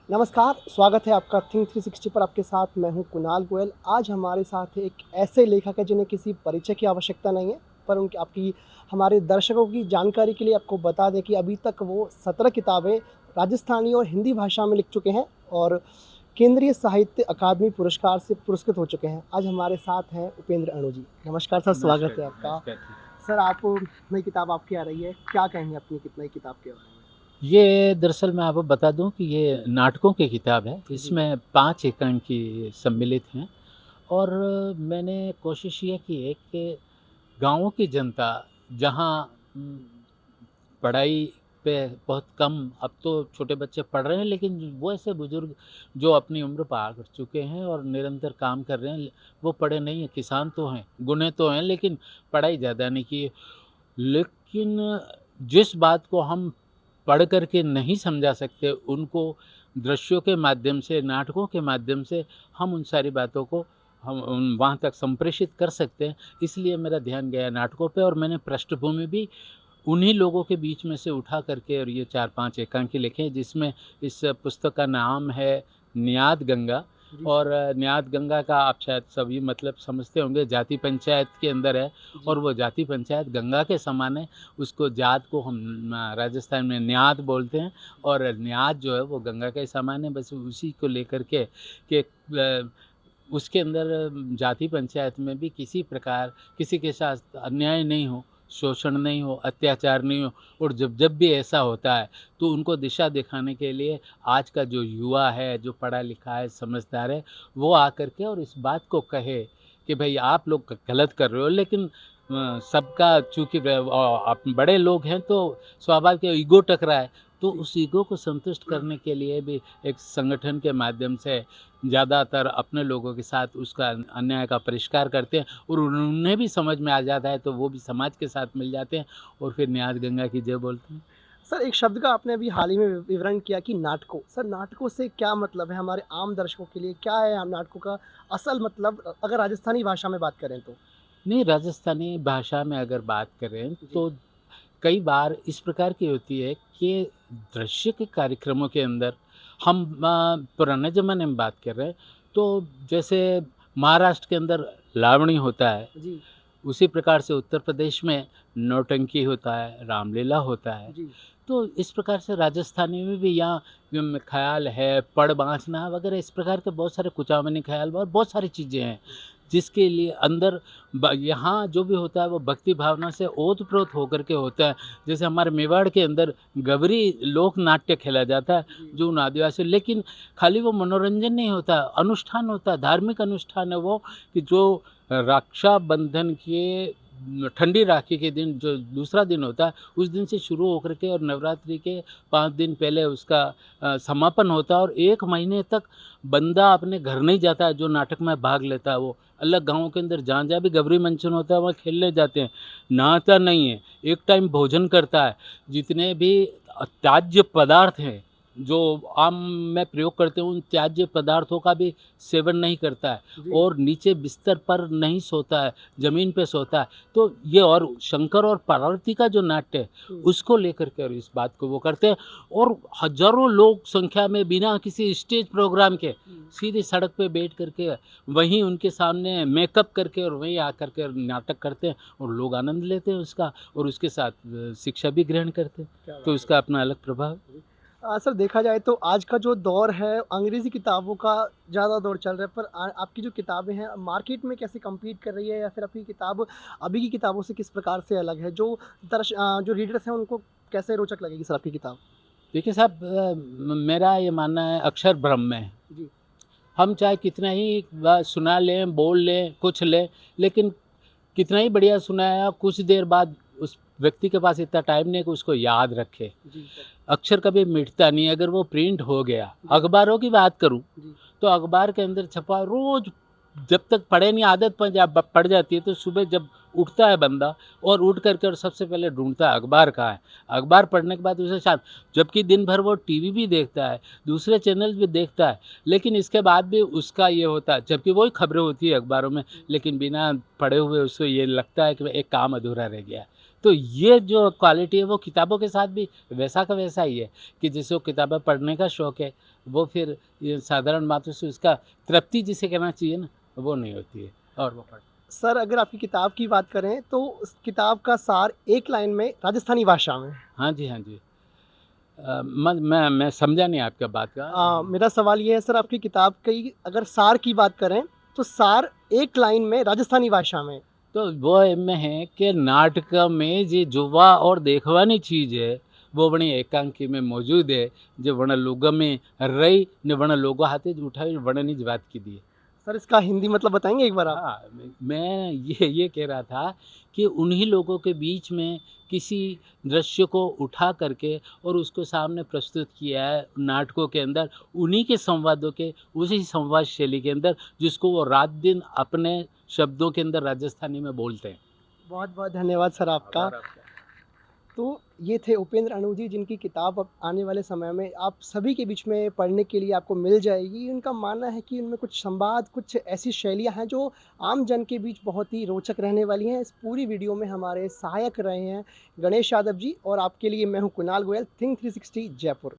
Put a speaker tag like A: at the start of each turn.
A: नमस्कार, स्वागत है आपका थिंक 360 पर। आपके साथ मैं हूं कुणाल गोयल। आज हमारे साथ है एक ऐसे लेखक है जिन्हें किसी परिचय की आवश्यकता नहीं है, पर उनकी आपकी हमारे दर्शकों की जानकारी के लिए आपको बता दें कि अभी तक वो 17 किताबें राजस्थानी और हिंदी भाषा में लिख चुके हैं और केंद्रीय साहित्य अकादमी पुरस्कार से पुरस्कृत हो चुके हैं। आज हमारे साथ हैं उपेंद्र अणु जी। नमस्कार सर,
B: नमस्कार
A: स्वागत है
B: जी,
A: आपका।
B: नमस्कार जी।
A: सर, आप नई किताब आपकी आ रही है, क्या कहेंगे अपनी नई किताब के बारे
B: ये दरअसल मैं आपको बता दूं कि ये नाटकों की किताब है।
A: में? जी,
B: इसमें 5 एकांक की सम्मिलित हैं और मैंने कोशिश ये की है कि गाँवों की जनता जहाँ पढ़ाई पे बहुत कम, अब तो छोटे बच्चे पढ़ रहे हैं, लेकिन वो ऐसे बुज़ुर्ग जो अपनी उम्र पार कर चुके हैं और निरंतर काम कर रहे हैं, वो पढ़े नहीं हैं। किसान तो हैं, गुणे तो हैं, लेकिन पढ़ाई ज़्यादा नहीं की है। लेकिन जिस बात को हम पढ़ कर के नहीं समझा सकते, उनको दृश्यों के माध्यम से, नाटकों के माध्यम से हम उन सारी बातों को हम उन वहाँ तक संप्रेषित कर सकते हैं। इसलिए मेरा ध्यान गया नाटकों पे और मैंने पृष्ठभूमि भी उन्हीं लोगों के बीच में से उठा करके और ये 4-5 एकांकी लिखे हैं, जिसमें इस पुस्तक का नाम है नियाद गंगा।
A: जी
B: और
A: सर।
B: नियाद गंगा का आप शायद सभी मतलब समझते होंगे, जाति पंचायत के अंदर है
A: जी,
B: और वो जाति पंचायत गंगा के समान है। उसको जात को हम राजस्थान में न्याद बोलते हैं और न्याद जो है वो गंगा के समान है। बस उसी को लेकर के कि उसके अंदर जाति पंचायत में भी किसी प्रकार किसी के साथ अन्याय नहीं हो, शोषण नहीं हो, अत्याचार नहीं हो, और जब जब भी ऐसा होता है तो उनको दिशा दिखाने के लिए आज का जो युवा है, जो पढ़ा लिखा है, समझदार है, वो आकर के और इस बात को कहे कि भाई आप लोग गलत कर रहे हो, लेकिन सबका चूँकि आप बड़े लोग हैं तो स्वाभाविक है ईगो टकरा है, तो
A: जी।
B: उस ईगो को संतुष्ट करने के लिए भी एक संगठन के माध्यम से ज़्यादातर अपने लोगों के साथ उसका अन्याय का परिष्कार करते हैं और उन्हें भी समझ में आ जाता है तो वो भी समाज के साथ मिल जाते हैं और फिर न्याय गंगा की जय बोलते हैं।
A: सर, एक शब्द का आपने अभी हाल ही में विवरण किया कि नाटकों। सर, नाटकों से क्या मतलब है हमारे आम दर्शकों के लिए? क्या है हम नाटकों का असल मतलब, अगर राजस्थानी भाषा में बात करें तो?
B: नहीं, राजस्थानी भाषा में अगर बात करें
A: जी,
B: तो कई बार इस प्रकार की होती है कि दृश्य के कार्यक्रमों के अंदर हम पुराने ज़माने में बात कर रहे हैं तो जैसे महाराष्ट्र के अंदर लावणी होता है,
A: जी,
B: उसी प्रकार से उत्तर प्रदेश में नौटंकी होता है, रामलीला होता है।
A: जी,
B: तो इस प्रकार से राजस्थानी में भी यहाँ ख़्याल है, पड़ बाँचना वगैरह इस प्रकार के बहुत सारे कुचामनी ख़्याल और बहुत सारी चीज़ें हैं, जिसके लिए अंदर यहाँ जो भी होता है वो भक्ति भावना से ओत-प्रोत होकर के होता है। जैसे हमारे मेवाड़ के अंदर गवरी लोक नाट्य खेला जाता है,
A: जी,
B: जो उन आदिवासी, लेकिन खाली वो मनोरंजन नहीं होता, अनुष्ठान होता है, धार्मिक अनुष्ठान है वो, कि जो रक्षाबंधन के ठंडी राखी के दिन जो दूसरा दिन होता है, उस दिन से शुरू होकर के और नवरात्रि के 5 दिन पहले उसका समापन होता है और 1 महीने तक बंदा अपने घर नहीं जाता है जो नाटक में भाग लेता है वो। अलग गाँव के अंदर जहाँ-जहाँ भी गौरी मंचन होता है वहाँ खेलने जाते हैं। नहाता नहीं है, एक टाइम भोजन करता है, जितने भी त्याज्य पदार्थ हैं, जो आम में प्रयोग करते हैं, उन त्याज्य पदार्थों का भी सेवन नहीं करता है
A: जी।
B: और नीचे बिस्तर पर नहीं सोता है, ज़मीन पे सोता है। तो ये और शंकर और पार्वती का जो नाट्य है,
A: हुँ,
B: उसको लेकर के और इस बात को वो करते हैं और हज़ारों लोग संख्या में बिना किसी स्टेज प्रोग्राम के
A: हुँ।
B: सीधी सड़क पे बैठ कर के वहीं उनके सामने मेकअप करके और वहीं आकर के नाटक करते हैं और लोग आनंद लेते हैं उसका और उसके साथ शिक्षा भी ग्रहण करते हैं।
A: क्या
B: तो
A: बात
B: इसका अपना अलग प्रभाव है।
A: है। सर, देखा जाए तो आज का जो दौर है अंग्रेज़ी किताबों का ज़्यादा दौर चल रहा है, पर आपकी जो किताबें हैं मार्केट में कैसे कम्पीट कर रही है, या फिर आपकी किताब अभी की किताबों से किस प्रकार से अलग है? जो रीडर्स हैं उनको कैसे रोचक लगेगी सर आपकी किताब?
B: देखिए साहब, मेरा ये मानना है अक्षर ब्रह्म है।
A: जी,
B: हम चाहे कितना ही सुना लें, बोल लें, कुछ लें, लेकिन कितना ही बढ़िया सुनाया, कुछ देर बाद उस व्यक्ति के पास इतना टाइम नहीं है कि उसको याद रखे।
A: जी सर।
B: अक्षर कभी मिटता नहीं है, अगर वो प्रिंट हो गया।
A: जी,
B: अखबारों की बात करूँ,
A: जी,
B: तो अखबार के अंदर छपा रोज़ जब तक पढ़े नहीं, आदत पड़ जाती है, तो सुबह जब उठता है बंदा और उठ कर के और सबसे पहले ढूँढता है अखबार कहाँ है। अखबार पढ़ने के बाद उसे शांत, जबकि दिन भर वो टीवी भी देखता है, दूसरे चैनल भी देखता है, लेकिन इसके बाद भी उसका ये होता है, जबकि वही खबरें होती है अखबारों में, लेकिन बिना पढ़े हुए उसको ये लगता है कि एक काम अधूरा रह गया है। तो ये जो क्वालिटी है वो किताबों के साथ भी वैसा का वैसा ही है कि जिसको किताबें पढ़ने का शौक़ है, वो फिर ये साधारण बातों से उसका तृप्ति जिसे कहना चाहिए ना, वो नहीं होती है और वो पढ़
A: सर अगर आपकी किताब की बात करें तो उस किताब का सार एक लाइन में राजस्थानी भाषा में।
B: हाँ जी, हाँ जी। मैं समझा नहीं आपका बात का।
A: मेरा सवाल ये है सर, आपकी किताब की अगर सार की बात करें तो सार एक लाइन में राजस्थानी भाषा में।
B: तो वो एम है कि नाटक में जे जुवा और देखवानी चीज़ है वो वणी एकांकी में मौजूद है, जो वण लोग में रही ने वण लोग हाथे ज उठाई वणनी ज बात की दी।
A: सर इसका हिंदी मतलब बताएंगे एक बार आप?
B: हाँ, मैं ये कह रहा था कि उन्हीं लोगों के बीच में किसी दृश्य को उठा करके और उसको सामने प्रस्तुत किया है नाटकों के अंदर, उन्हीं के संवादों के उसी संवाद शैली के अंदर जिसको वो रात दिन अपने शब्दों के अंदर राजस्थानी में बोलते हैं।
A: बहुत बहुत धन्यवाद सर आपका।
B: आभार आपका।
A: तो ये थे उपेंद्र अनु जी, जिनकी किताब अब आने वाले समय में आप सभी के बीच में पढ़ने के लिए आपको मिल जाएगी। उनका मानना है कि उनमें कुछ संवाद, कुछ ऐसी शैलियाँ हैं जो आम जन के बीच बहुत ही रोचक रहने वाली हैं। इस पूरी वीडियो में हमारे सहायक रहे हैं गणेश यादव जी, और आपके लिए मैं हूँ कुणाल गोयल, थिंक 360 जयपुर।